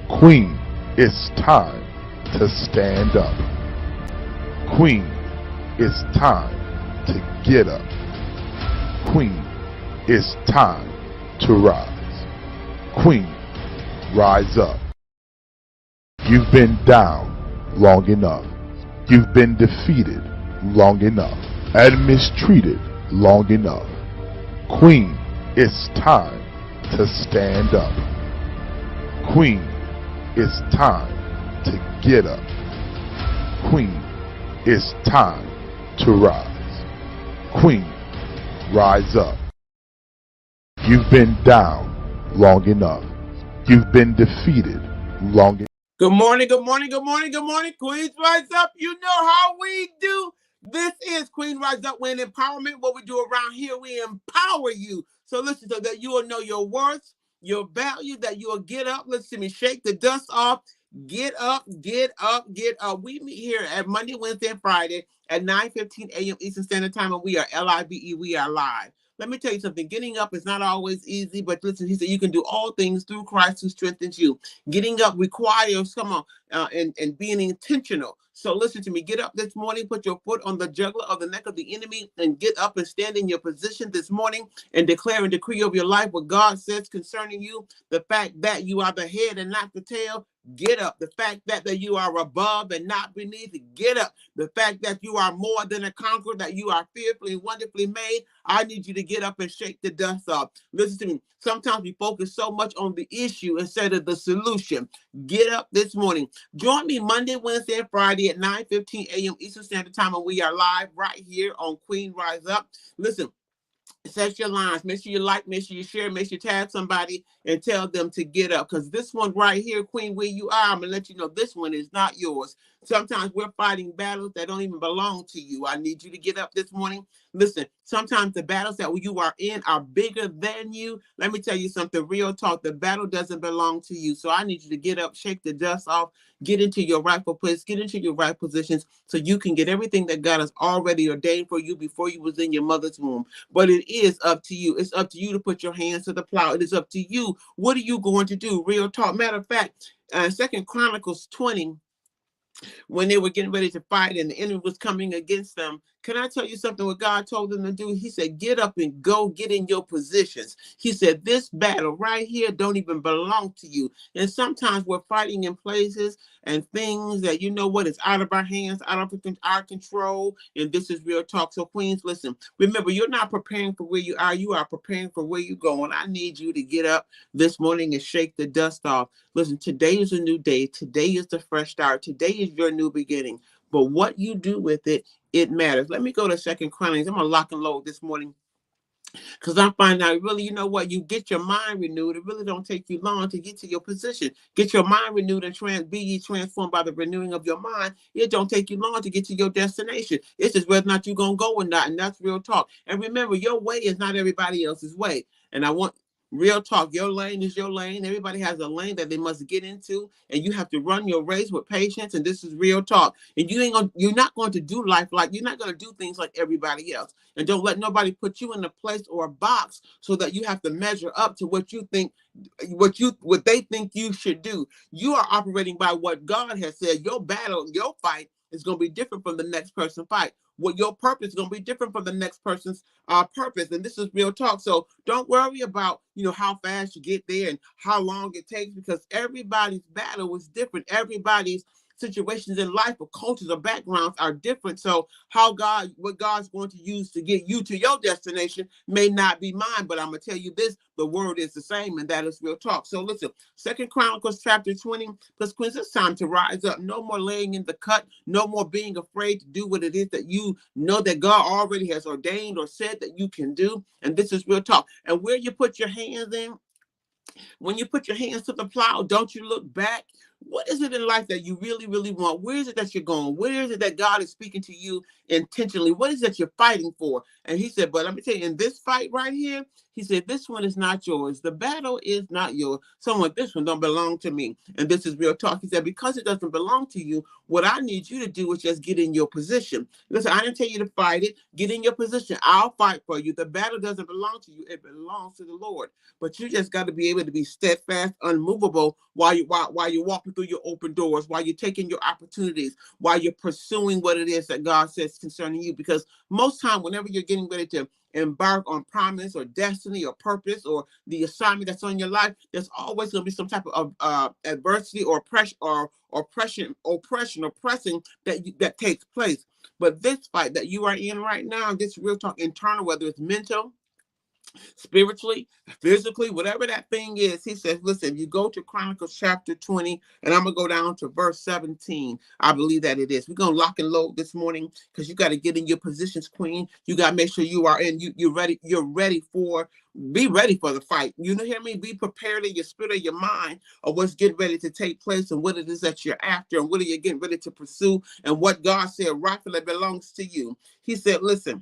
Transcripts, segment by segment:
Queen, it's time to stand up. Queen, it's time to get up. Queen, it's time to rise. Queen, rise up. You've been down long enough. You've been defeated long enough and mistreated long enough. Queen, it's time to stand up. Queen, it's time to get up. Queen, it's time to rise. Queen, rise up. You've been down long enough. You've been defeated long enough. Good morning, good morning, good morning, good morning. Queens Rise Up. You know how we do. This is Queen Rise Up. We're in empowerment. What we do around here, we empower you. So listen, so that you will know your worth, your value, that you will get up. Listen to me, shake the dust off. Get up, get up, get up. We meet here at Monday, Wednesday, and Friday at 9:15 a.m. Eastern Standard Time, and we are LIVE. We are live. Let me tell you something. Getting up is not always easy, but listen, he said you can do all things through Christ who strengthens you. Getting up requires, come on, and being intentional. So listen to me. Get up this morning, put your foot on the jugular of the neck of the enemy, and get up and stand in your position this morning and declare and decree over your life what God says concerning you. The fact that you are the head and not the tail. Get up. The fact that you are above and not beneath. Get up. The fact that you are more than a conqueror, that you are fearfully and wonderfully made. I need you to get up and shake the dust off. Listen to me. Sometimes we focus so much on the issue instead of the solution. Get up this morning. Join me Monday, Wednesday, and Friday at 9:15 a.m. Eastern Standard Time, and we are live right here on Queen Rise Up. Listen, set your lines. Make sure you like, make sure you share, make sure you tag somebody and tell them to get up. Because this one right here, Queen, where you are, I'm going to let you know this one is not yours. Sometimes we're fighting battles that don't even belong to you. I need you to get up this morning. Listen, sometimes the battles that you are in are bigger than you. Let me tell you something, real talk. The battle doesn't belong to you. So I need you to get up, shake the dust off, get into your rightful place, get into your right positions so you can get everything that God has already ordained for you before you was in your mother's womb. But it is up to you. It's up to you to put your hands to the plow. It is up to you. What are you going to do? Real talk. Matter of fact, 2 Chronicles 20, when they were getting ready to fight and the enemy was coming against them. Can I tell you something what God told them to do? He said, get up and go get in your positions. He said, this battle right here don't even belong to you. And sometimes we're fighting in places and things that, you know what, is out of our hands, out of our control. And this is real talk. So Queens, listen, remember, you're not preparing for where you are preparing for where you're going. I need you to get up this morning and shake the dust off. Listen, today is a new day. Today is the fresh start. Today is your new beginning. But what you do with it, it matters. Let me go to 2 Chronicles. I'm going to lock and load this morning because I'm finding out really, you know what, you get your mind renewed. It really don't take you long to get to your position. Get your mind renewed and be ye transformed by the renewing of your mind. It don't take you long to get to your destination. It's just whether or not you're going to go or not. And that's real talk. And remember, your way is not everybody else's way. And I want real talk. Your lane is your lane. Everybody has a lane that they must get into, and you have to run your race with patience. And this is real talk. And you're not going to do life like you're not going to do things like everybody else. And don't let nobody put you in a place or a box so that you have to measure up to what you think, what they think you should do. You are operating by what God has said. Your battle, your fight is going to be different from the next person's fight. What your purpose is going to be different from the next person's purpose. And this is real talk. So don't worry about, how fast you get there and how long it takes, because everybody's battle is different. Everybody's situations in life or cultures or backgrounds are different. So what God's going to use to get you to your destination may not be mine, but I'm going to tell you this, the word is the same, and that is real talk. So listen, 2 Chronicles chapter 20, because Queens, it's time to rise up. No more laying in the cut. No more being afraid to do what it is that you know that God already has ordained or said that you can do. And this is real talk. And where you put your hands in, when you put your hands to the plow, don't you look back. What is it in life that you really, really want? Where is it that you're going? Where is it that God is speaking to you intentionally? What is it that you're fighting for? And he said, but let me tell you, in this fight right here, He said, this one is not yours. The battle is not yours. Someone, this one don't belong to me. And this is real talk. He said, because it doesn't belong to you, what I need you to do is just get in your position. Listen, I didn't tell you to fight it. Get in your position. I'll fight for you. The battle doesn't belong to you. It belongs to the Lord. But you just got to be able to be steadfast, unmovable while you're walking through your open doors, while you're taking your opportunities, while you're pursuing what it is that God says concerning you. Because most time, whenever you're getting ready to embark on promise or destiny or purpose or the assignment that's on your life, there's always going to be some type of adversity or pressure or oppression or pressing that takes place. But this fight that you are in right now, this real talk internal, whether it's mental, spiritually, physically, whatever that thing is, he says, listen, you go to Chronicles chapter 20, and I'm going to go down to verse 17. I believe that it is. We're going to lock and load this morning because you got to get in your positions, queen. You got to make sure you are in, you're ready. Be ready for the fight. You know, hear me? Be prepared in your spirit or your mind of what's getting ready to take place and what it is that you're after and what are you getting ready to pursue and what God said rightfully belongs to you. He said, listen,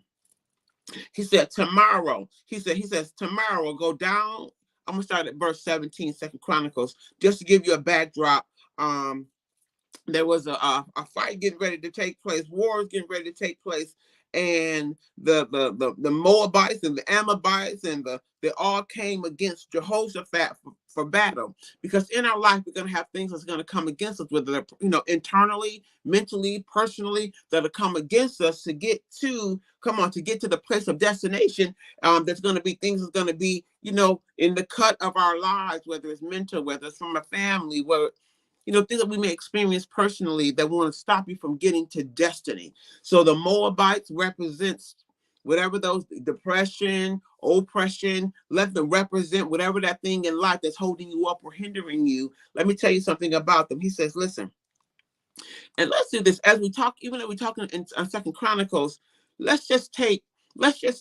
he said, tomorrow, he says, tomorrow, go down. I'm going to start at verse 17, 2 Chronicles, just to give you a backdrop. There was a fight getting ready to take place, wars getting ready to take place, and the Moabites and the Amorebites and they all came against Jehoshaphat for battle. Because in our life, we're going to have things that's going to come against us, whether they're, internally, mentally, personally, that'll come against us to get to the place of destination. There's going to be things that's going to be, in the cut of our lives, whether it's mental, whether it's from a family, whether things that we may experience personally that want to stop you from getting to destiny. So the Moabites represents whatever those depression, oppression, let them represent whatever that thing in life that's holding you up or hindering you. Let me tell you something about them. He says, listen, and let's do this as we talk, even though we're talking in 2 Chronicles, let's just take the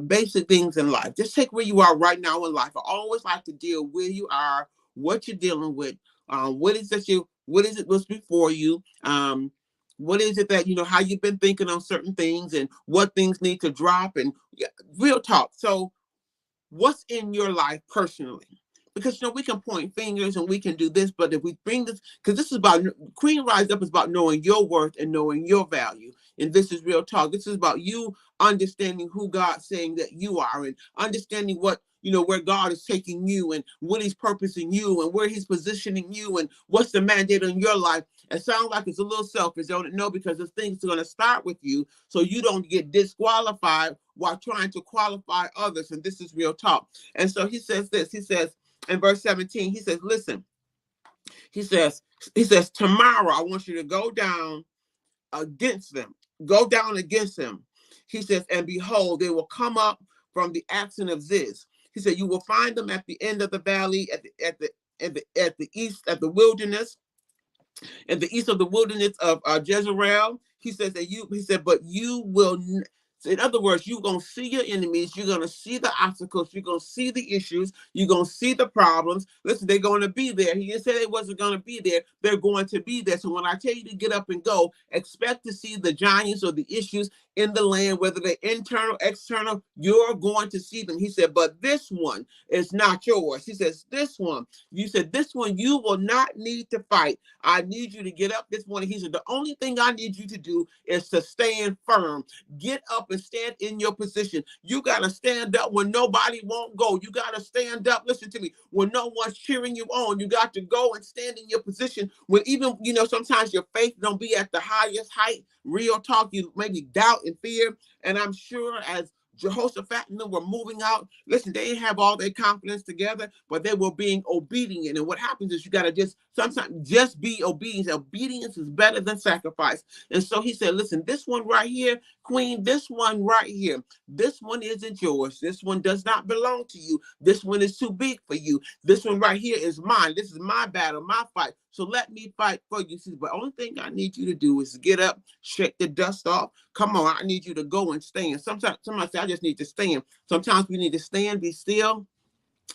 basic things in life. Just take where you are right now in life. I always like to deal where you are, what you're dealing with, what is it what's before you, what is it that how you've been thinking on certain things and what things need to drop, and real talk. So what's in your life personally? Because we can point fingers and we can do this, but if we bring this, because this is about Queen Rise Up is about knowing your worth and knowing your value. And this is real talk. This is about you understanding who God's saying that you are and understanding what, where God is taking you and what he's purposing you and where he's positioning you and what's the mandate in your life. It sounds like it's a little selfish, don't it? No, because this thing's going to start with you so you don't get disqualified while trying to qualify others. And this is real talk. And so he says this, he says in verse 17, he says, listen, he says, tomorrow I want you to go down against them. Go down against them. He says, and behold, they will come up from the accent of Ziz. He said, you will find them at the end of the valley, at the east, at the wilderness, in the east of the wilderness of Jezreel. He says but you will. In other words, you're going to see your enemies. You're going to see the obstacles. You're going to see the issues. You're going to see the problems. Listen, they're going to be there. He didn't say they wasn't going to be there. They're going to be there. So when I tell you to get up and go, expect to see the giants or the issues in the land, whether they're internal, external, you're going to see them. He said, but this one is not yours. He says, this one you will not need to fight. I need you to get up this morning. He said, the only thing I need you to do is to stand firm. Get up and stand in your position. You got to stand up when nobody won't go. You got to stand up, listen to me, when no one's cheering you on. You got to go and stand in your position when even, sometimes your faith don't be at the highest height. Real talk, you maybe doubt and fear. And I'm sure as Jehoshaphat and them were moving out, listen, they didn't have all their confidence together, but they were being obedient. And what happens is you got to sometimes just be obedient. Obedience is better than sacrifice. And so he said, listen, this one right here, queen, this one right here, this one isn't yours. This one does not belong to you. This one is too big for you. This one right here is mine. This is my battle, my fight. So let me fight for you. See, but the only thing I need you to do is get up, shake the dust off. Come on, I need you to go and stand. Sometimes somebody say, I just need to stand. Sometimes we need to stand, be still,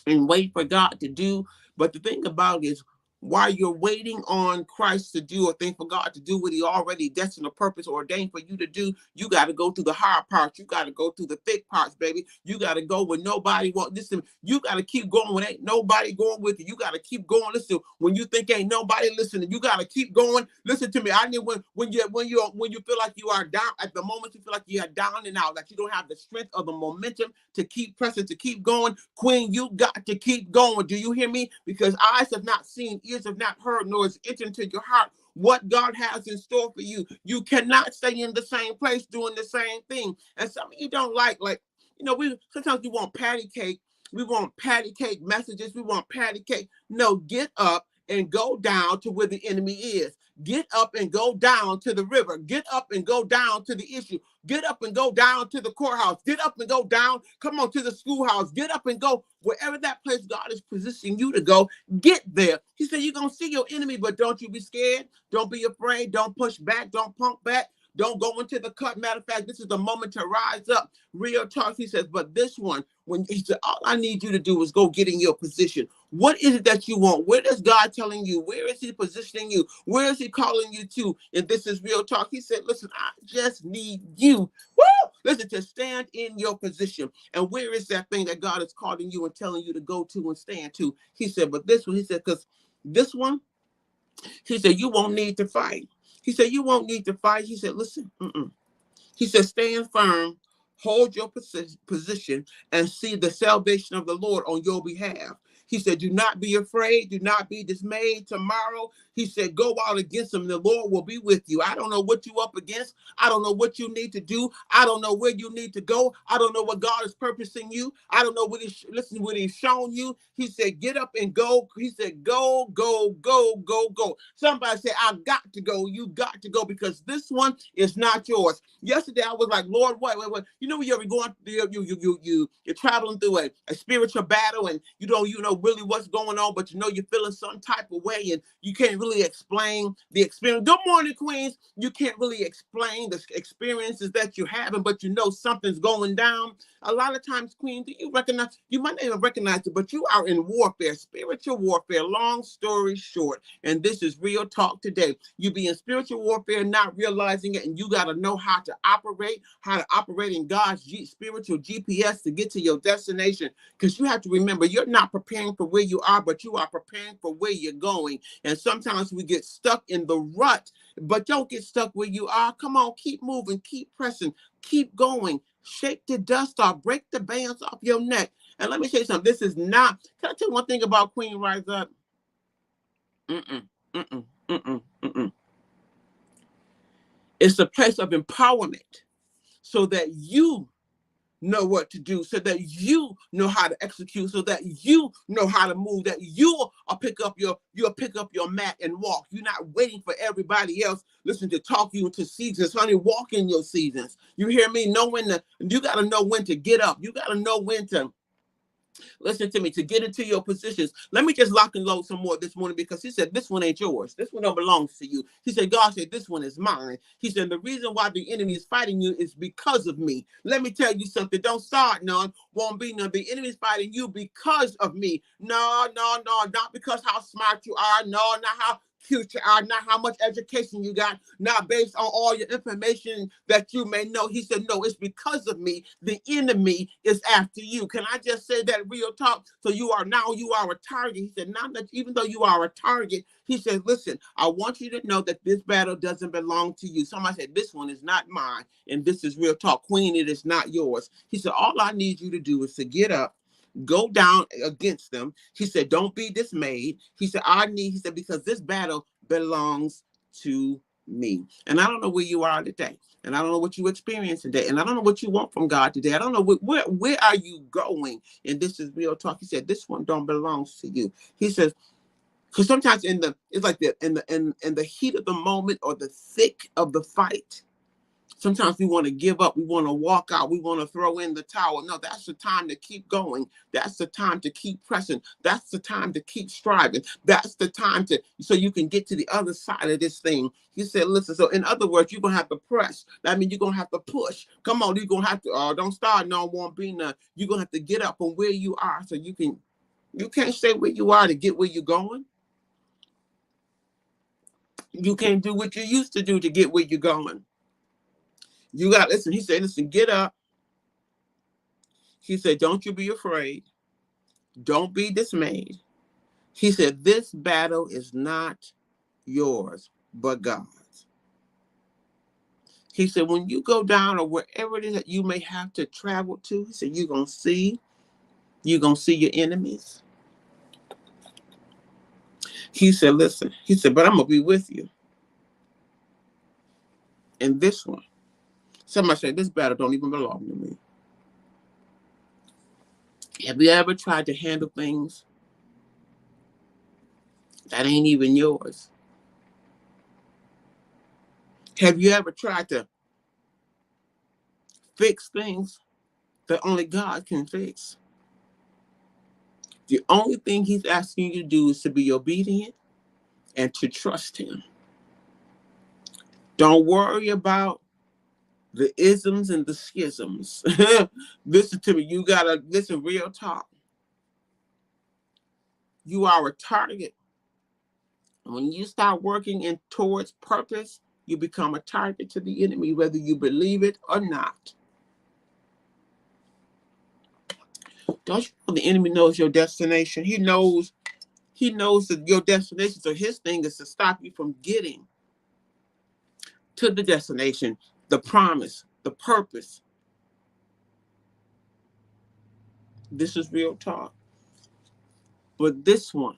and wait for God to do. But the thing about it is, while you're waiting on Christ to do, or thing for God to do what he already destined or purpose or ordained for you to do, you got to go through the hard parts. You got to go through the thick parts, baby. You got to go when nobody wants. Listen, you got to keep going when ain't nobody going with you. You got to keep going. Listen, when you think ain't nobody listening, you got to keep going. Listen to me. I need when you feel like you are down at the moment, you feel like you are down and out, that you don't have the strength or the momentum to keep pressing, to keep going. Queen, you got to keep going. Do you hear me? Because eyes have not seen, ears have not heard, nor is entered into your heart what God has in store for you. You cannot stay in the same place doing the same thing. And some of you don't like, we sometimes we want patty cake. We want patty cake messages. We want patty cake. No, get up and go down to where the enemy is. Get up and go down to the river. Get up and go down to the issue. Get up and go down to the courthouse. Get up and go down, come on, to the schoolhouse. Get up and go wherever that place God is positioning you to go. Get there. He said, you're going to see your enemy, but don't you be scared. Don't be afraid. Don't push back. Don't punk back. Don't go into the cut. Matter of fact, this is the moment to rise up. Real talk. He says, but this one, when he said, all I need you to do is go get in your position. What is it that you want? Where is God telling you? Where is he positioning you? Where is he calling you to? And this is real talk. He said, listen, I just need you. Woo! Listen, to stand in your position. And where is that thing that God is calling you and telling you to go to and stand to? He said, but this one, he said, because this one, he said, you won't need to fight. He said, you won't need to fight. He said, listen, He said, stand firm, hold your position, and see the salvation of the Lord on your behalf. He said, do not be afraid. Do not be dismayed. Tomorrow, he said, go out against them. The Lord will be with you. I don't know what you're up against. I don't know what you need to do. I don't know where you need to go. I don't know what God is purposing you. I don't know what he's shown you. He said, get up and go. He said, go, go, go, go, go. Somebody said, I've got to go. You got to go, because this one is not yours. Yesterday, I was like, Lord, what? You know, when you're going, you're traveling through a spiritual battle, and you know really what's going on, but you're feeling some type of way, and you can't really explain the experience. Good morning, Queens. You can't really explain the experiences that you're having, but something's going down. A lot of times, Queen, do you recognize? You might not even recognize it, but you are in warfare, spiritual warfare. Long story short, and this is real talk today. You be in spiritual warfare, not realizing it, and you got to know how to operate in God's spiritual GPS to get to your destination. Because you have to remember, you're not preparing for where you are, but you are preparing for where you're going. And sometimes we get stuck in the rut, but don't get stuck where you are. Come on, keep moving, keep pressing, keep going. Shake the dust off, break the bands off your neck. And let me say something. This is not, can I tell you one thing about Queen Rise Up? It's a place of empowerment so that you know what to do, so that you know how to execute, so that you know how to move, that you'll pick up your mat and walk. You're not waiting for everybody else, listen, to talk you into seasons. Honey, walk in your seasons. You hear me? You got to know when to get up. You got to know when to, listen to me, to get into your positions. Let me just lock and load some more this morning, because he said, this one ain't yours. This one don't belong to you. He said, God said, this one is mine. He said, the reason why the enemy is fighting you is because of me. Let me tell you something. Don't start none. Won't be none. The enemy is fighting you because of me. No, not because how smart you are. No, not how cute you are, not how much education you got, not based on all your information that you may know. He said, no, it's because of me. The enemy is after you. Can I just say that real talk? So you are a target. He said, not that even though you are a target, he said, listen, I want you to know that this battle doesn't belong to you. Somebody said, this one is not mine. And this is real talk. Queen, it is not yours. He said, all I need you to do is to get up, go down against them. He said, don't be dismayed. He said, because this battle belongs to me. And I don't know where you are today. And I don't know what you experience today. And I don't know what you want from God today. I don't know where are you going? And this is real talk. He said, this one don't belong to you. He says, because sometimes in the heat of the moment or the thick of the fight, sometimes we want to give up. We want to walk out. We want to throw in the towel. No, that's the time to keep going. That's the time to keep pressing. That's the time to keep striving. That's the time so you can get to the other side of this thing. He said, listen, so in other words, you're going to have to press. That means you're going to have to push. Come on, you're going to have to, don't start, no, won't be none. You're going to have to get up from where you are so you can't stay where you are to get where you're going. You can't do what you used to do to get where you're going. You got, listen, he said, listen, get up. He said, don't you be afraid. Don't be dismayed. He said, this battle is not yours, but God's. He said, when you go down or wherever it is that you may have to travel to, he said, you're going to see your enemies. He said, listen, he said, but I'm going to be with you in this one. Somebody said, this battle don't even belong to me. Have you ever tried to handle things that ain't even yours? Have you ever tried to fix things that only God can fix? The only thing he's asking you to do is to be obedient and to trust him. Don't worry about the isms and the schisms. Listen to me. You got to listen, real talk. You are a target. When you start working in towards purpose, you become a target to the enemy, whether you believe it or not. Don't you know the enemy knows your destination? He knows that your destination. So his thing is to stop you from getting to the destination, the promise, the purpose. This is real talk. But this one,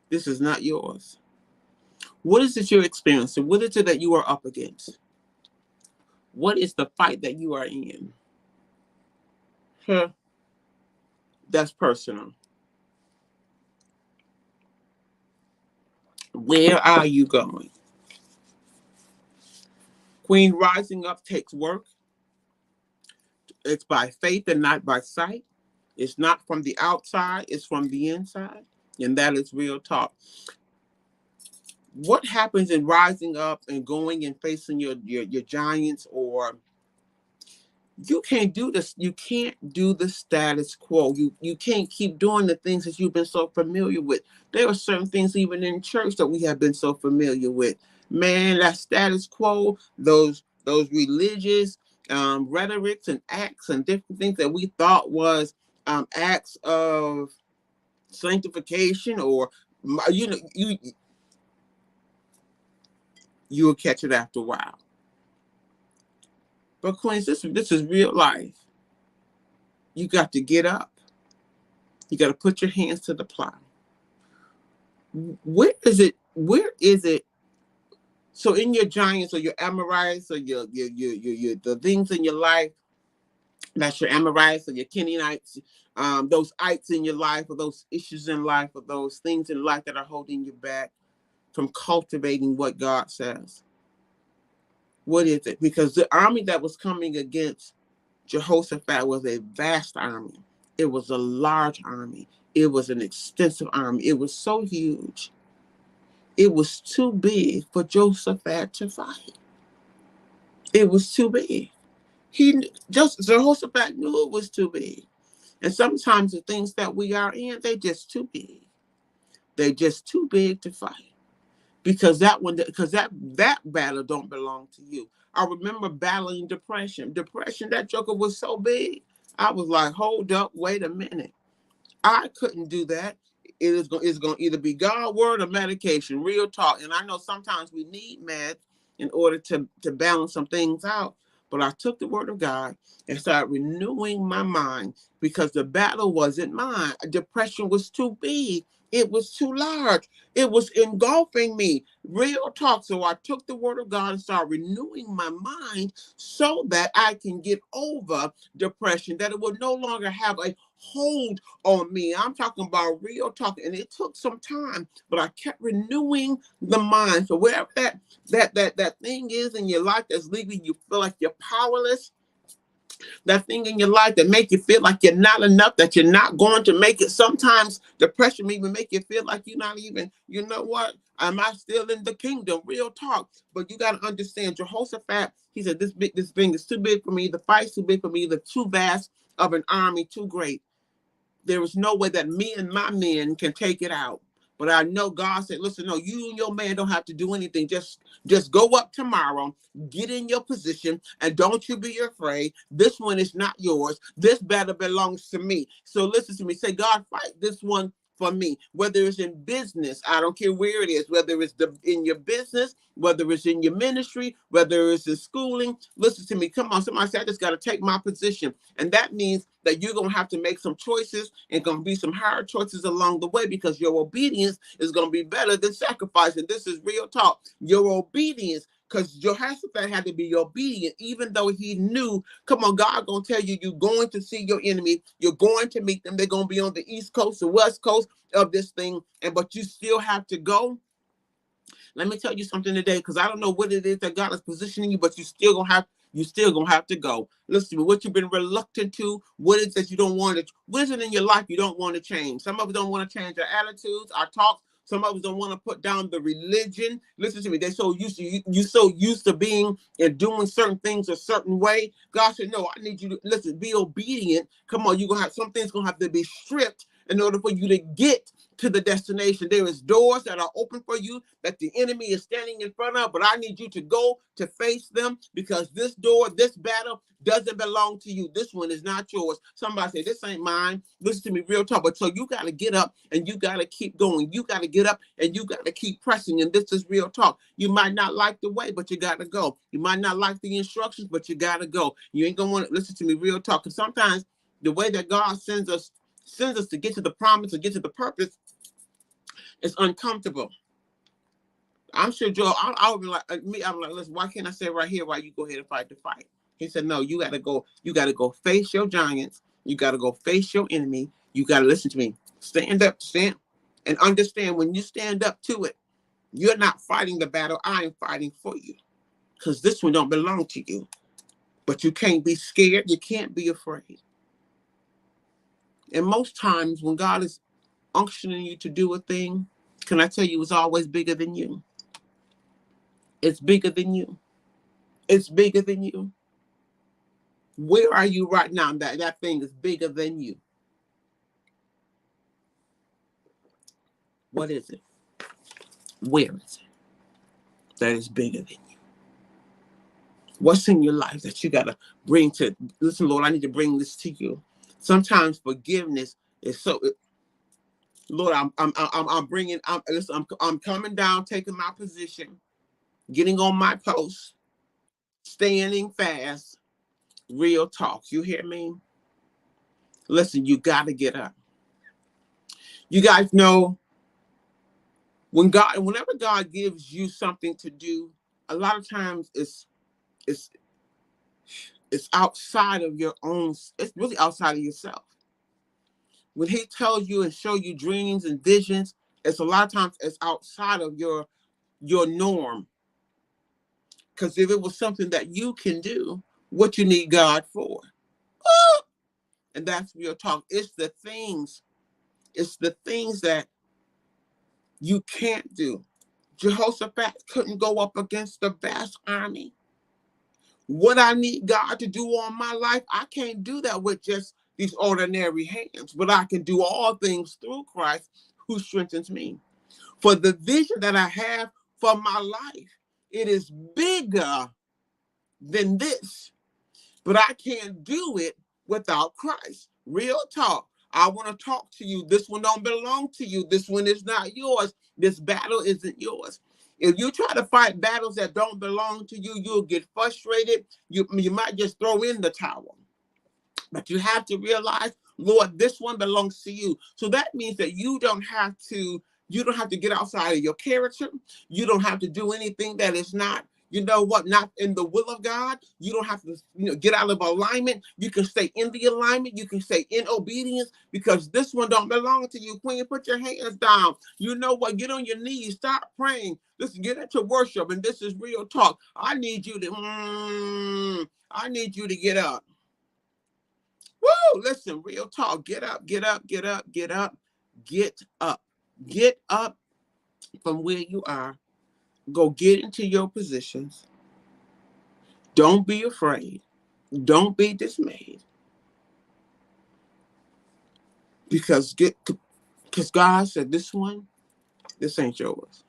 this is not yours. What is it you're experiencing? What is it that you are up against? What is the fight that you are in? That's personal. Where are you going? Queen, rising up takes work. It's by faith and not by sight. It's not from the outside, it's from the inside. And that is real talk. What happens in rising up and going and facing your giants, or you can't do this. You can't do the status quo. You can't keep doing the things that you've been so familiar with. There are certain things even in church that we have been so familiar with. Man, that status quo, those religious rhetorics and acts and different things that we thought was acts of sanctification, or you'll catch it after a while. But Queens, this is real life. You got to get up. You got to put your hands to the plow. Where is it? So in your giants or your Amorites or your the things in your life, that's your Amorites or your Canaanites, those ites in your life, or those issues in life, or those things in life that are holding you back from cultivating what God says. What is it? Because the army that was coming against Jehoshaphat was a vast army. It was a large army. It was an extensive army. It was so huge. It was too big for Jehoshaphat to fight. It was too big. Jehoshaphat knew it was too big. And sometimes the things that we are in, they're just too big. They're just too big to fight. Because that battle don't belong to you. I remember battling depression. That joker was so big. I was like, hold up, wait a minute. I couldn't do that. It's going to either be God word or medication, real talk. And I know sometimes we need meds in order to balance some things out. But I took the word of God and started renewing my mind, because the battle wasn't mine. Depression was too big. It was too large. It was engulfing me. Real talk. So I took the word of God and started renewing my mind so that I can get over depression, that it will no longer have a hold on me. I'm talking about real talk. And it took some time, but I kept renewing the mind. So wherever that thing is in your life that's leaving you feel like you're powerless, that thing in your life that make you feel like you're not enough, that you're not going to make it. Sometimes depression may even make you feel like you're not even, you know what? Am I still in the kingdom? Real talk. But you got to understand, Jehoshaphat, he said, this thing is too big for me. The fight's too big for me. The too vast of an army, too great. There is no way that me and my men can take it out. But I know God said, listen, no, you and your man don't have to do anything. Just go up tomorrow, get in your position, and don't you be afraid. This one is not yours. This battle belongs to me. So listen to me. Say, God, fight this one for me, whether it's in business, I don't care where it is, whether it's in your business, whether it's in your ministry, whether it's in schooling. Listen to me. Come on, somebody said, I just got to take my position. And that means that you're going to have to make some choices, and going to be some hard choices along the way, because your obedience is going to be better than sacrifice. And this is real talk. Your obedience, because Jehoshaphat had to be obedient, even though he knew, come on, God going to tell you, you're going to see your enemy. You're going to meet them. They're going to be on the East Coast and West Coast of this thing. But you still have to go. Let me tell you something today, because I don't know what it is that God is positioning you, but you still gonna have to go. Listen to me, what you've been reluctant to, what is that you don't want to, what is it in your life you don't want to change? Some of us don't want to change our attitudes, our talks. Some of us don't want to put down the religion. Listen to me. They're so used to you so used to being and doing certain things a certain way. God said, no, I need you to listen, be obedient. Come on, you're gonna have some things gonna have to be stripped in order for you to get to the destination. There is doors that are open for you that the enemy is standing in front of, but I need you to go to face them, because this door, this battle doesn't belong to you. This one is not yours. Somebody say, this ain't mine. Listen to me, real talk. But so you got to get up and you got to keep going. You got to get up and you got to keep pressing. And this is real talk. You might not like the way, but you got to go. You might not like the instructions, but you got to go. You ain't going to want to listen to me, real talk. Because sometimes the way that God sends us to get to the promise, to get to the purpose, is uncomfortable. I'm sure Joel, I would be like, I'm like, listen, why can't I say right here, why you go ahead and fight the fight? He said, no, you got to go face your giants. You got to go face your enemy. You got to listen to me. Stand up, and understand, when you stand up to it, you're not fighting the battle. I am fighting for you, because this one don't belong to you. But you can't be scared. You can't be afraid. And most times when God is unctioning you to do a thing, can I tell you, it's always bigger than you. It's bigger than you. It's bigger than you. Where are you right now? That thing is bigger than you. What is it? Where is it that is bigger than you? What's in your life that you got to bring to, listen, Lord, I need to bring this to you. Sometimes forgiveness is so, Lord, I'm coming down, taking my position, getting on my post, standing fast. Real talk. You hear me? Listen, you got to get up. You guys know, whenever God gives you something to do, a lot of times it's outside of your own, it's really outside of yourself. When he tells you and show you dreams and visions, it's a lot of times it's outside of your norm. Because if it was something that you can do, what you need God for? And that's real talk. It's the things that you can't do. Jehoshaphat couldn't go up against the vast army. What I need God to do on my life, I can't do that with just these ordinary hands, but I can do all things through Christ who strengthens me. For the vision that I have for my life, it is bigger than this, but I can't do it without Christ. Real talk. I want to talk to you. This one don't belong to you. This one is not yours. This battle isn't yours. If you try to fight battles that don't belong to you, you'll get frustrated. You might just throw in the towel. But you have to realize, Lord, this one belongs to you. So that means that you don't have to get outside of your character. You don't have to do anything that is not, not in the will of God. You don't have to, get out of alignment. You can stay in the alignment. You can stay in obedience, because this one don't belong to you. Queen, put your hands down. You know what? Get on your knees. Start praying. Listen, get into worship. And this is real talk. I need you to get up. Woo! Listen, real talk. Get up, get up, get up, get up, get up. Get up from where you are. Go get into your positions. Don't be afraid. Don't be dismayed. Because God said, this one This ain't yours.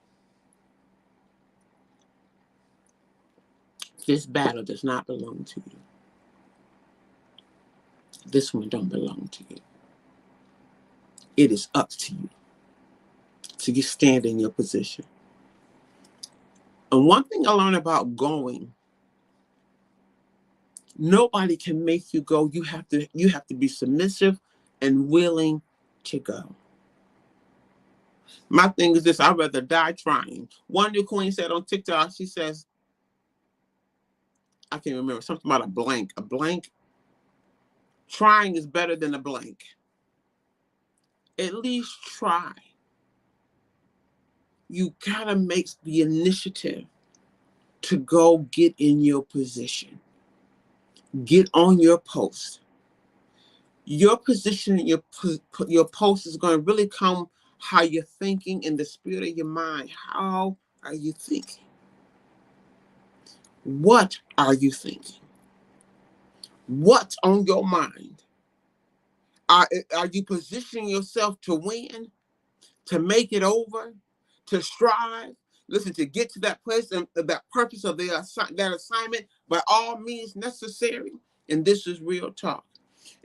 This battle does not belong to you. This one don't belong to you. It is up to you. So you stand in your position. And one thing I learned about going, nobody can make you go. You have to be submissive and willing to go. My thing is this: I'd rather die trying. One new queen said on TikTok, she says, I can't remember, something about a blank. A blank. Trying is better than a blank. At least try. You gotta make the initiative to go get in your position. Get on your post. Your position and your post is going to really come how you're thinking in the spirit of your mind. How are you thinking? What are you thinking? What's on your mind? Are you positioning yourself to win, to make it over, to strive? Listen, to get to that place and that purpose of that assignment by all means necessary. And this is real talk.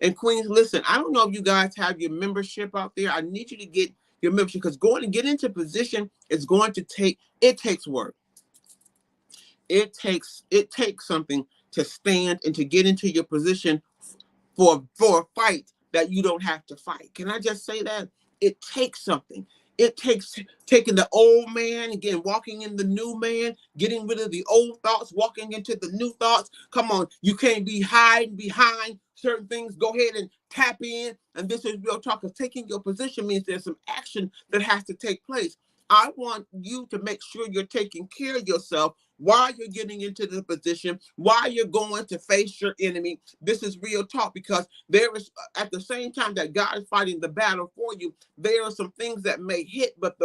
And Queens, listen, I don't know if you guys have your membership out there. I need you to get your membership, because going to get into position is going to takes work. It takes something to stand and to get into your position for a fight that you don't have to fight. Can I just say that? It takes something. It takes taking the old man, again, walking in the new man, getting rid of the old thoughts, walking into the new thoughts. Come on, you can't be hiding behind certain things. Go ahead and tap in. And this is real talk. Because taking your position means there's some action that has to take place. I want you to make sure you're taking care of yourself while you're getting into the position, while you're going to face your enemy. This is real talk, because there is, at the same time that God is fighting the battle for you, there are some things that may hit, but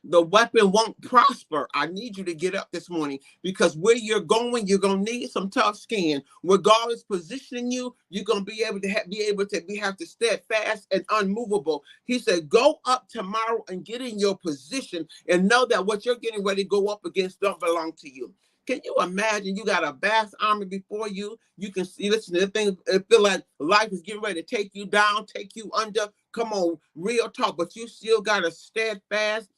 the weapon won't prosper. I need you to get up this morning, because where you're going, you're gonna need some tough skin. Where God is positioning you, you're gonna be able to have to steadfast and unmovable. He said, "Go up tomorrow and get in your position, and know that what you're getting ready to go up against don't belong to you." Can you imagine? You got a vast army before you. You can see, listen to the thing. It feel like life is getting ready to take you down, take you under. Come on, real talk. But you still got to steadfast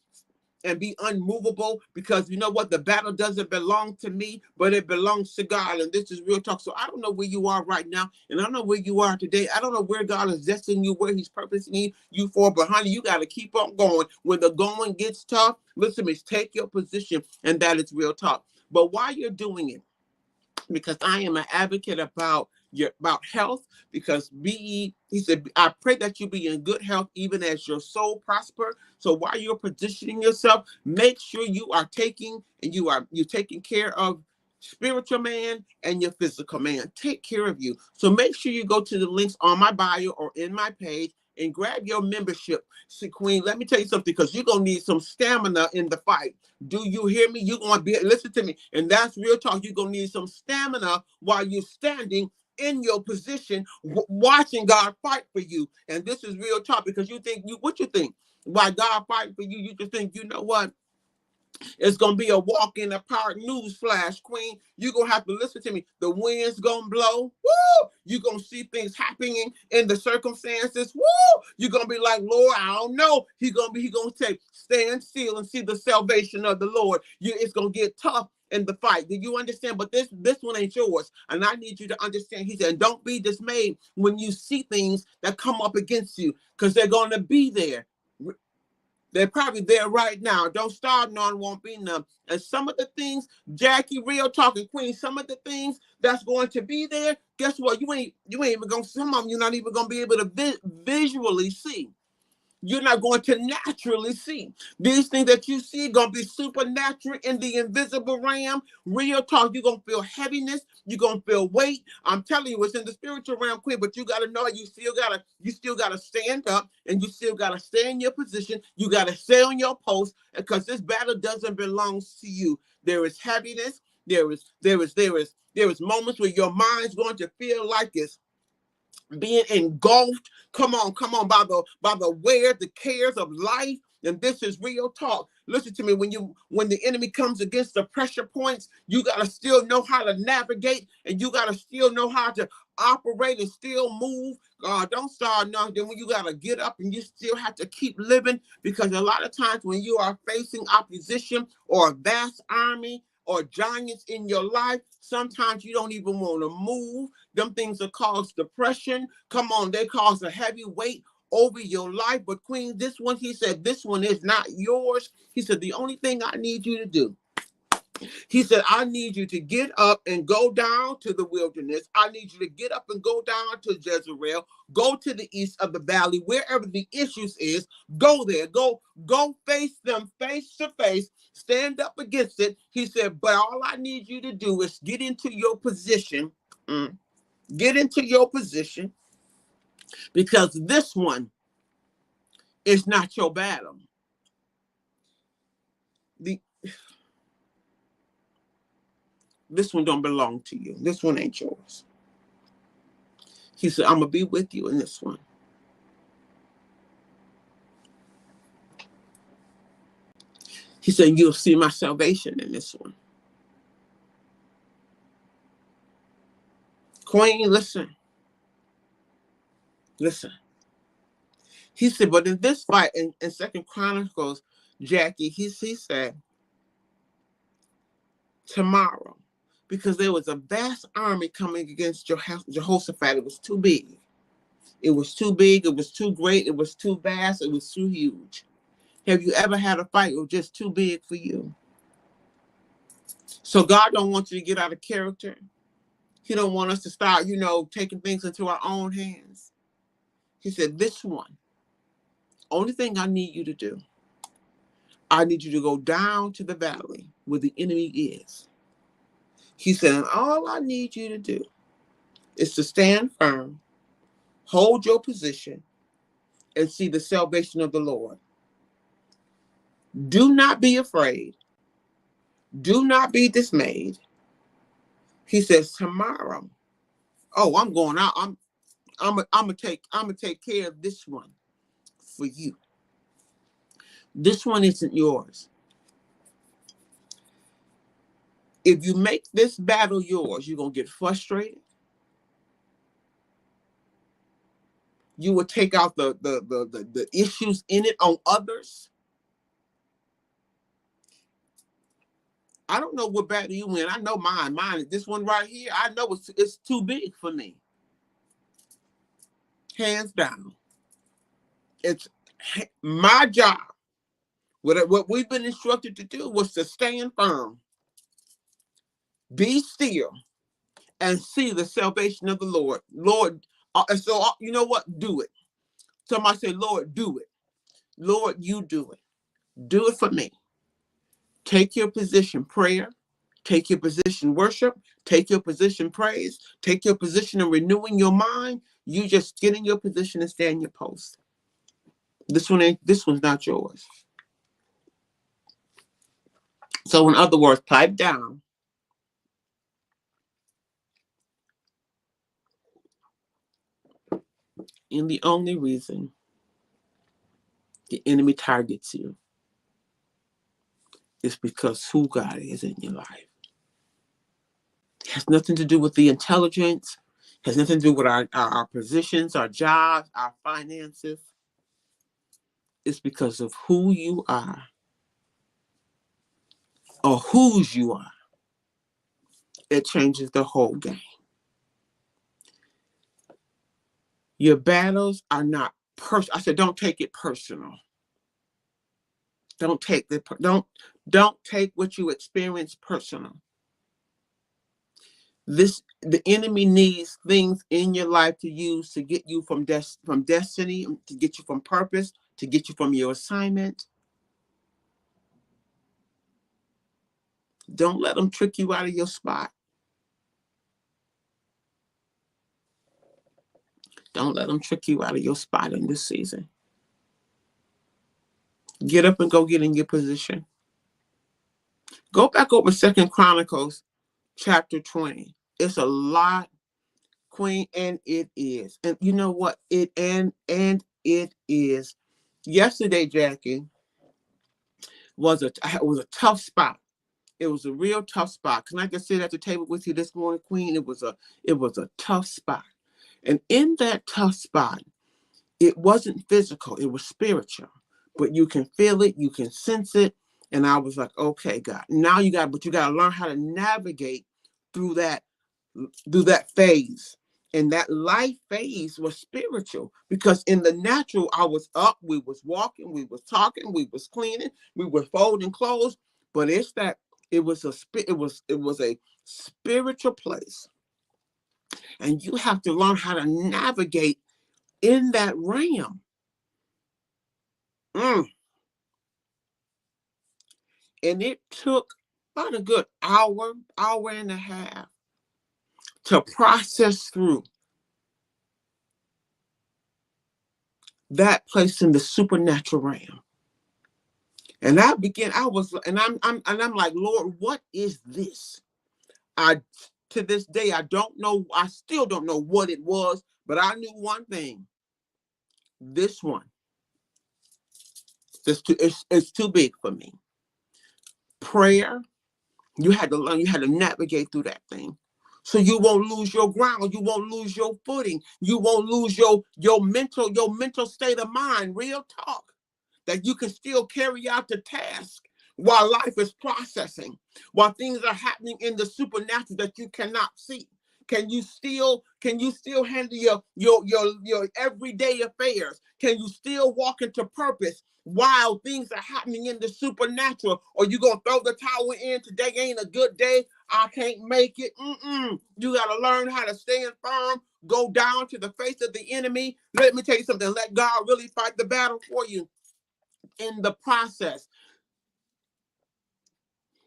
and be unmovable, because you know what? The battle doesn't belong to me, but it belongs to God. And this is real talk. So I don't know where you are right now, and I don't know where you are today. I don't know where God is destining you, where he's purposing you for, but honey, you got to keep on going. When the going gets tough, listen to me, take your position, and that is real talk. But while you're doing it, because I am an advocate about health, because he said, I pray that you be in good health even as your soul prosper. So while you're positioning yourself, make sure you're taking care of spiritual man and your physical man. Take care of you. So make sure you go to the links on my bio or in my page and grab your membership. See, Queen, let me tell you something, because you're going to need some stamina in the fight. Do you hear me? You're going to listen to me. And that's real talk. You're going to need some stamina while you're standing in your position, watching God fight for you. And this is real talk, because what you think? Why God fighting for you, you just think, you know what? It's going to be a walk in the park news flash, Queen. You're going to have to listen to me. The wind's going to blow. Woo! You're going to see things happening in the circumstances. Woo! You're going to be like, Lord, I don't know. He's going to say, stand still and see the salvation of the Lord. It's going to get tough in the fight. Do you understand? But this one ain't yours. And I need you to understand. He said, don't be dismayed when you see things that come up against you, because they're going to be there. They're probably there right now. Don't start, none won't be none. And some of the things, Jackie, real talking Queen, some of the things that's going to be there, guess what? You ain't even going to, some of them you're not even going to be able to visually see. You're not going to naturally see. These things that you see are going to be supernatural in the invisible realm. Real talk, you're going to feel heaviness. You're going to feel weight. I'm telling you, it's in the spiritual realm, Queen, but you got to know you still got to stand up, and you still got to stay in your position. You got to stay on your post, because this battle doesn't belong to you. There is heaviness. There is moments where your mind's going to feel like it's being engulfed, come on, by the wear, the cares of life. And this is real talk. Listen to me. When the enemy comes against the pressure points, you gotta still know how to navigate, and you gotta still know how to operate and still move. Don't start nothing when you gotta get up and you still have to keep living, because a lot of times when you are facing opposition or a vast army or giants in your life, sometimes you don't even want to move. Them things that cause depression. Come on, they cause a heavy weight over your life. But Queen, this one, he said, this one is not yours. He said, the only thing I need you to do, he said, I need you to get up and go down to the wilderness. I need you to get up and go down to Jezreel, go to the east of the valley, wherever the issues is, go there, go face them face to face, stand up against it. He said, but all I need you to do is get into your position. Get into your position, because this one is not your battle. This one don't belong to you. This one ain't yours. He said, I'm going to be with you in this one. He said, you'll see my salvation in this one. Queen, listen. Listen. He said, but in this fight, in 2 Chronicles, Jackie, he said, tomorrow, because there was a vast army coming against Jehoshaphat. It was too big. It was too big. It was too great. It was too vast. It was too huge. Have you ever had a fight that was just too big for you? So God don't want you to get out of character. He don't want us to start, taking things into our own hands. He said, this one, only thing I need you to do, I need you to go down to the valley where the enemy is. He said, and all I need you to do is to stand firm, hold your position, and see the salvation of the Lord. Do not be afraid. Do not be dismayed. He says, tomorrow, I'm going out. I'm gonna take care of this one for you. This one isn't yours. If you make this battle yours, you're going to get frustrated. You will take out the issues in it on others. I don't know what battle you win. I know mine. Mine is this one right here. I know it's too big for me. Hands down. It's my job. What we've been instructed to do was to stand firm, be still, and see the salvation of the Lord. Lord, so you know what? Do it. Somebody say, Lord, do it. Lord, you do it. Do it for me. Take your position prayer. Take your position worship. Take your position praise. Take your position in renewing your mind. You just get in your position and stand your post. This one's not yours. So in other words, pipe down. And the only reason the enemy targets you is because who God is in your life. It has nothing to do with the intelligence. It has nothing to do with our positions, our jobs, our finances. It's because of who you are or whose you are. It changes the whole game. Your battles are not personal. I said, don't take it personal. Don't take what you experience personal. The enemy needs things in your life to use to get you from destiny, to get you from purpose, to get you from your assignment. Don't let them trick you out of your spot. Don't let them trick you out of your spot in this season. Get up and go get in your position. Go back over 2 Chronicles chapter 20. It's a lot Queen, and it is. And you know what? It is. Yesterday, Jackie, was a tough spot. It was a real tough spot. Can I just sit at the table with you this morning, Queen? It was a tough spot. And in that tough spot, it wasn't physical, it was spiritual. But you can feel it, you can sense it. And I was like, okay, God, now you got to learn how to navigate through that phase. And that life phase was spiritual, because in the natural, I was up, we was walking, we was talking, we was cleaning, we were folding clothes. But it was a spiritual place. And you have to learn how to navigate in that realm. And it took about a good hour and a half to process through that place in the supernatural realm. And I'm like, Lord, what is this? To this day, I still don't know what it was, but I knew one thing. This one, it's too big for me. Prayer, you had to learn, you had to navigate through that thing. So you won't lose your ground, you won't lose your footing, you won't lose your mental state of mind, real talk, that you can still carry out the task while life is processing, while things are happening in the supernatural that you cannot see. Can you still handle your everyday affairs? Can you still walk into purpose while things are happening in the supernatural? Or you gonna throw the towel in? Today ain't a good day, I can't make it. You gotta learn how to stand firm, go down to the face of the enemy. Let me tell you something, let God really fight the battle for you in the process.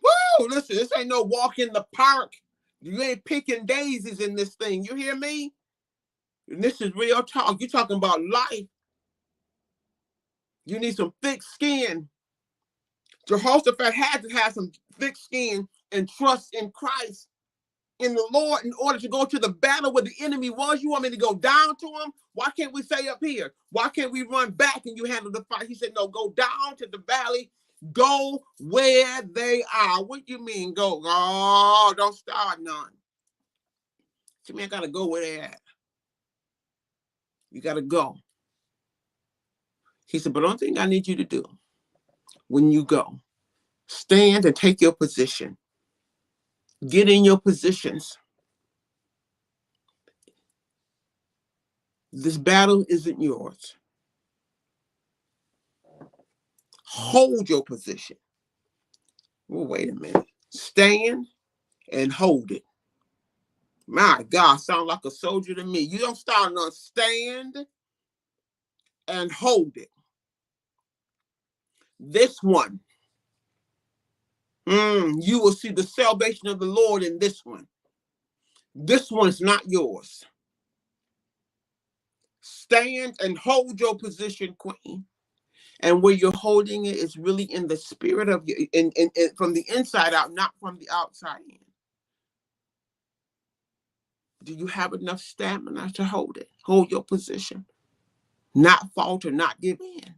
Woo! Listen, this ain't no walk in the park. You ain't picking daisies in this thing. You hear me? And this is real talk. You're talking about life. You need some thick skin. Jehoshaphat had to have some thick skin and trust in Christ, in the Lord, in order to go to the battle where the enemy was. You want me to go down to him? Why can't we stay up here? Why can't we run back and you handle the fight? He said, no, go down to the valley. Go where they are. What do you mean go? Oh, don't start none. See, man, I gotta go where they at. You gotta go. He said, but the only thing I need you to do when you go, stand and take your position. Get in your positions. This battle isn't yours. Hold your position. Well, wait a minute. Stand and hold it. My God, sound like a soldier to me. You don't start on stand and hold it. This one, you will see the salvation of the Lord in this one. This one's not yours. Stand and hold your position, Queen. And where you're holding it is really in the spirit of you, from the inside out, not from the outside in. Do you have enough stamina to hold it? Hold your position. Not falter, not give in.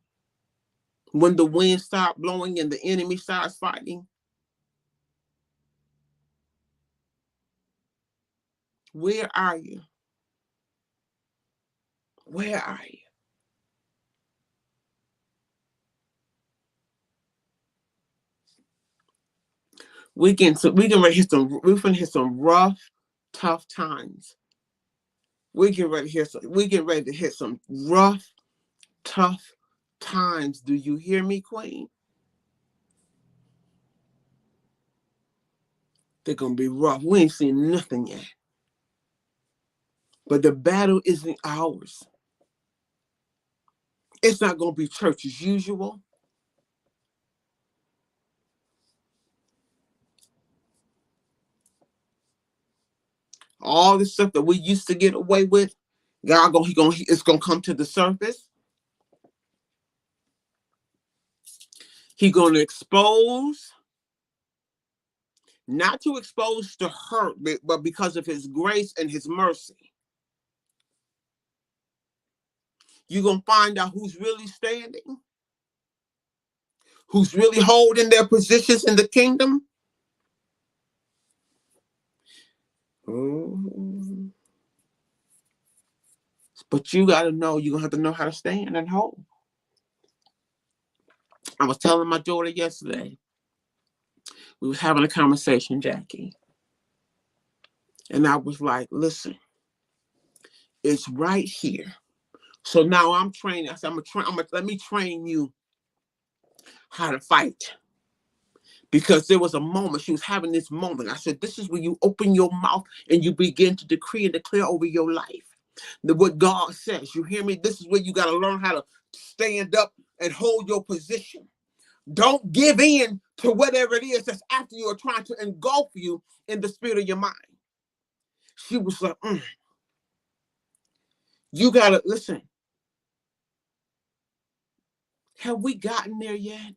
When the wind starts blowing and the enemy starts fighting, where are you? Where are you? We're gonna hit some rough, tough times. We're getting ready to hit some rough, tough times. Do you hear me, Queen? They're gonna be rough. We ain't seen nothing yet. But the battle isn't ours. It's not gonna be church as usual. All the stuff that we used to get away with, it's gonna come to the surface. He's gonna expose, not to expose to hurt, but because of his grace and his mercy. You're going to find out who's really standing, who's really holding their positions in the kingdom. But you got to know, you're going to have to know how to stand and hold. I was telling my daughter yesterday, we was having a conversation, Jackie. And I was like, listen, it's right here. So now I'm training. I said, let me train you how to fight. Because there was a moment, she was having this moment. I said, this is when you open your mouth and you begin to decree and declare over your life. What God says, you hear me? This is where you got to learn how to stand up and hold your position. Don't give in to whatever it is that's after you or trying to engulf you in the spirit of your mind. She was like, you got to listen. Have we gotten there yet?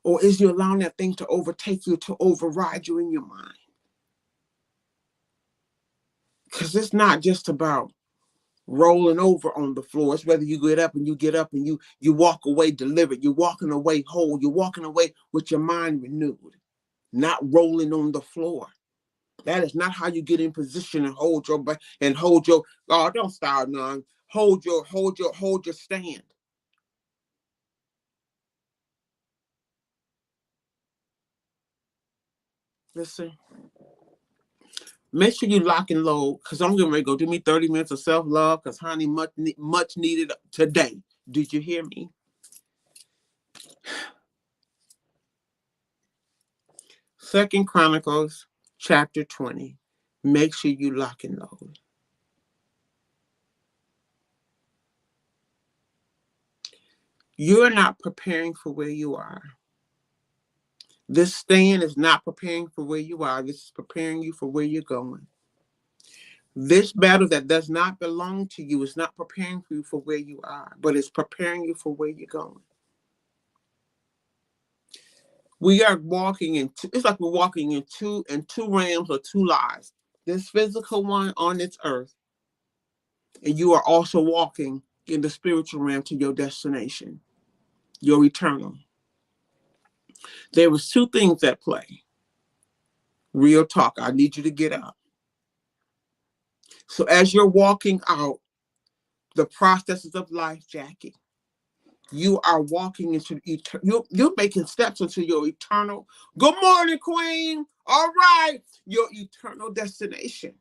Or is you allowing that thing to overtake you, to override you in your mind? Because it's not just about rolling over on the floor. It's whether you get up and you walk away delivered. You're walking away whole. You're walking away with your mind renewed, not rolling on the floor. That is not how you get in position and hold your don't start none. Hold your stand. Listen. Make sure you lock and load, because I'm getting ready to go do me 30 minutes of self-love, because honey, much needed today. Did you hear me? Second Chronicles chapter 20. Make sure you lock and load. You're not preparing for where you are. This stand is not preparing for where you are. This is preparing you for where you're going. This battle that does not belong to you is not preparing you for where you are, but it's preparing you for where you're going. We are walking it's like we're walking in two realms or two lives. This physical one on this earth, and you are also walking in the spiritual realm to your destination, your eternal. There was two things at play. Real talk. I need you to get up. So as you're walking out the processes of life, Jackie, you are walking into you're making steps into your eternal. Good morning, Queen. All right, your eternal destination.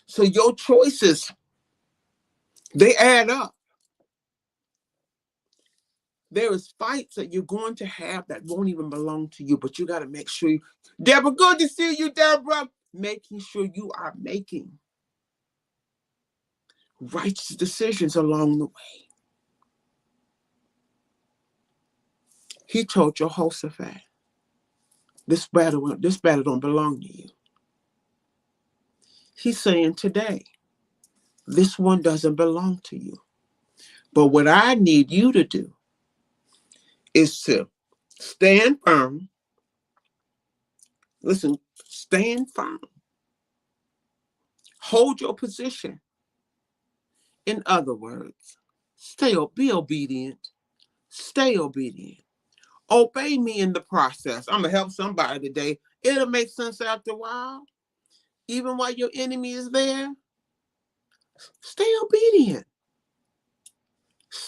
So your choices, they add up. There is fights that you're going to have that won't even belong to you, but you got to make sure Deborah, good to see you, Deborah. Making sure you are making righteous decisions along the way. He told Jehoshaphat, this battle don't belong to you. He's saying today, this one doesn't belong to you. But what I need you to do is to stand firm. Listen, stand firm. Hold your position. In other words, be obedient. Stay obedient. Obey me in the process. I'm going to help somebody today. It'll make sense after a while. Even while your enemy is there, stay obedient.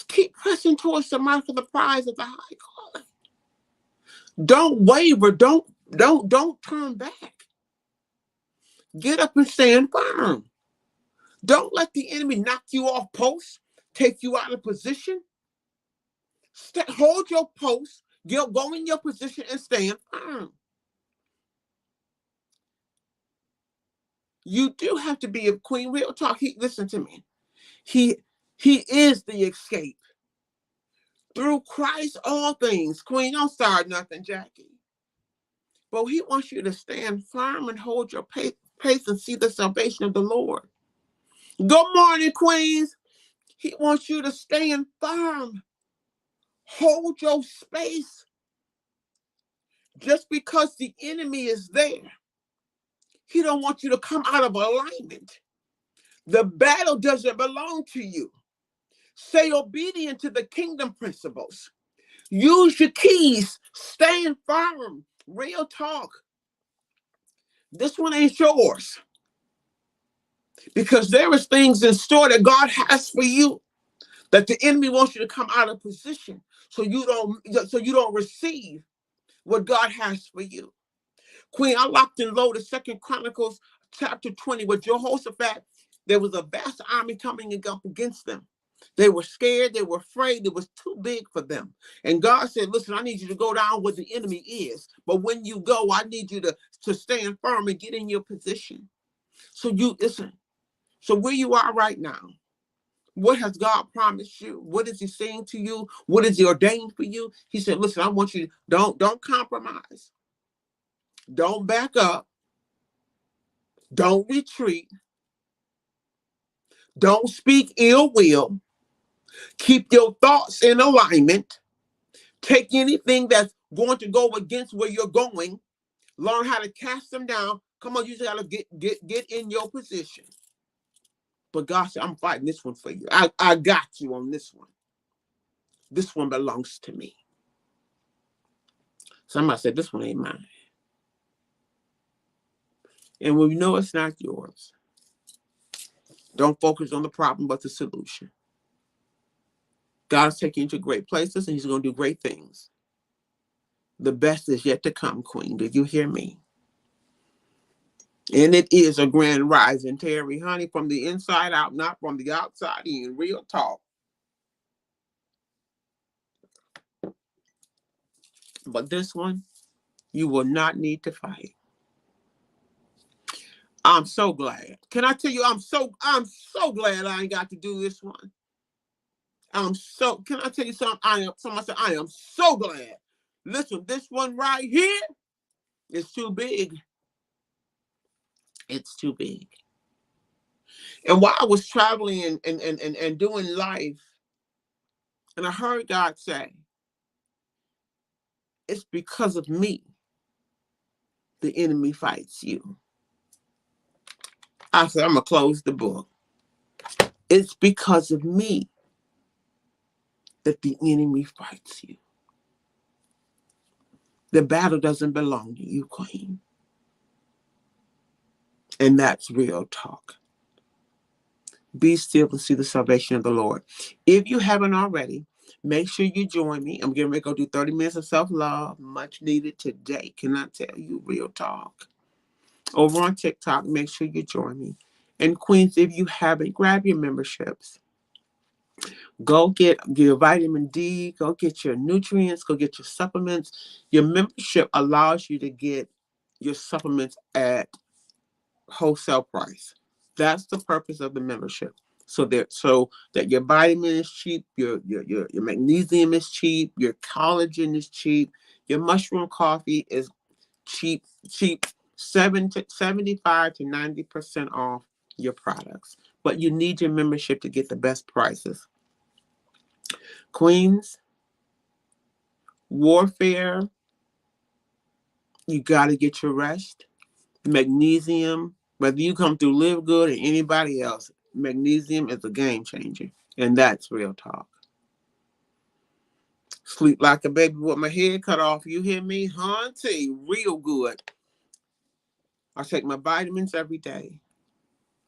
Keep pressing towards the mark of the prize of the high calling. Don't waver. Don't turn back. Get up and stand firm. Don't let the enemy knock you off post, take you out of position. Hold your post. Go in your position and stand firm. You do have to be a queen. Real talk. Listen to me. He is the escape. Through Christ, all things. Queen, don't start nothing, Jackie. But he wants you to stand firm and hold your pace and see the salvation of the Lord. Good morning, queens. He wants you to stand firm. Hold your space. Just because the enemy is there, he don't want you to come out of alignment. The battle doesn't belong to you. Stay obedient to the kingdom principles. Use your keys. Stand firm. Real talk. This one ain't yours. Because there is things in store that God has for you that the enemy wants you to come out of position so you don't receive what God has for you. Queen, I locked and loaded 2 Chronicles chapter 20 with Jehoshaphat. There was a vast army coming up against them. They were scared. They were afraid. It was too big for them. And God said, listen, I need you to go down where the enemy is. But when you go, I need you to stand firm and get in your position. So you listen. So where you are right now, what has God promised you? What is he saying to you? What is he ordained for you? He said, listen, I want you to don't compromise. Don't back up. Don't retreat. Don't speak ill will. Keep your thoughts in alignment. Take anything that's going to go against where you're going. Learn how to cast them down. Come on, you just gotta get in your position. But God said, I'm fighting this one for you. I got you on this one. This one belongs to me. Somebody said, this one ain't mine. And when you know it's not yours, don't focus on the problem, but the solution. God's taking you to great places, and he's going to do great things. The best is yet to come, Queen. Do you hear me? And it is a grand rising, Terry, honey, from the inside out, not from the outside in. Real talk. But this one, you will not need to fight. I'm so glad. Can I tell you, I'm so glad I ain't got to do this one. Can I tell you something? Somebody said, I am so glad. Listen, this one right here is too big. It's too big. And while I was traveling and doing life, and I heard God say, it's because of me the enemy fights you. I said, I'm going to close the book. It's because of me that the enemy fights you. The battle doesn't belong to you, Queen. And that's real talk. Be still and see the salvation of the Lord. If you haven't already, make sure you join me. I'm getting ready to go do 30 minutes of self-love, much needed today. Can I tell you real talk? Over on TikTok, make sure you join me. And Queens, if you haven't, grab your memberships. Go get your vitamin D, go get your nutrients, go get your supplements. Your membership allows you to get your supplements at wholesale price. That's the purpose of the membership. So that your vitamin is cheap, your magnesium is cheap, your collagen is cheap, your mushroom coffee is cheap, 75 to 90% off your products. But you need your membership to get the best prices. Queens, warfare, you got to get your rest. Magnesium, whether you come through Live Good or anybody else, magnesium is a game changer. And that's real talk. Sleep like a baby with my head cut off. You hear me? Hunty, real good. I take my vitamins every day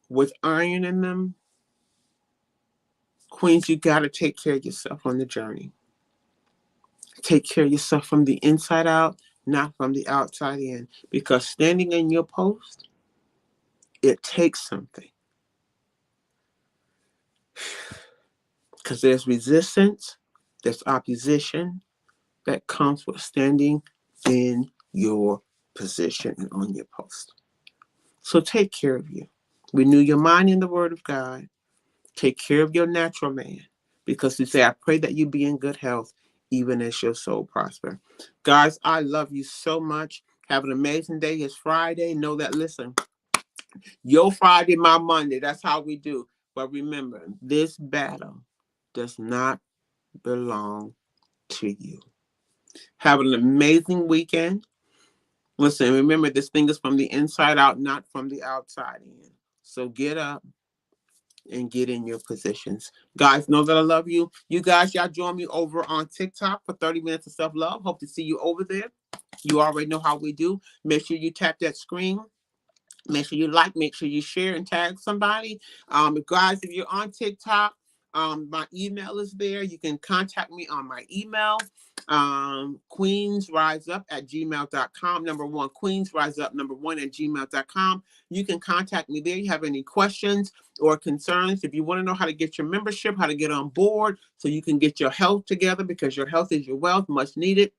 with iron in them. Queens, you got to take care of yourself on the journey. Take care of yourself from the inside out, not from the outside in. Because standing in your post, it takes something. Because there's resistance, there's opposition that comes with standing in your position and on your post. So take care of you. Renew your mind in the Word of God. Take care of your natural man. Because we say, I pray that you be in good health, even as your soul prosper. Guys, I love you so much. Have an amazing day. It's Friday. Know that, listen, your Friday, my Monday. That's how we do. But remember, this battle does not belong to you. Have an amazing weekend. Listen, remember, this thing is from the inside out, not from the outside in. So get up, and get in your positions. Guys, know that I love you. You guys, y'all join me over on TikTok for 30 minutes of self-love. Hope to see you over there. You already know how we do. Make sure you tap that screen. Make sure you like, make sure you share and tag somebody. Guys, if you're on TikTok, my email is there. You can contact me on my email, queensriseup@gmail.com. Number one, queensriseup1 @gmail.com. You can contact me there. You have any questions or concerns. If you want to know how to get your membership, how to get on board so you can get your health together, because your health is your wealth, much needed.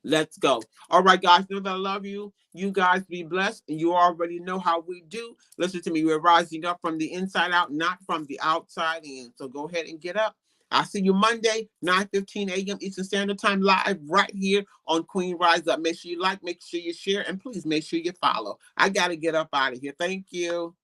Let's go. All right, guys, know that I love you. You guys be blessed. And you already know how we do. Listen to me. We're rising up from the inside out, not from the outside in. So go ahead and get up. I'll see you Monday, 9:15 a.m. Eastern Standard Time, live right here on Queen Rise Up. Make sure you like, make sure you share, and please make sure you follow. I got to get up out of here. Thank you.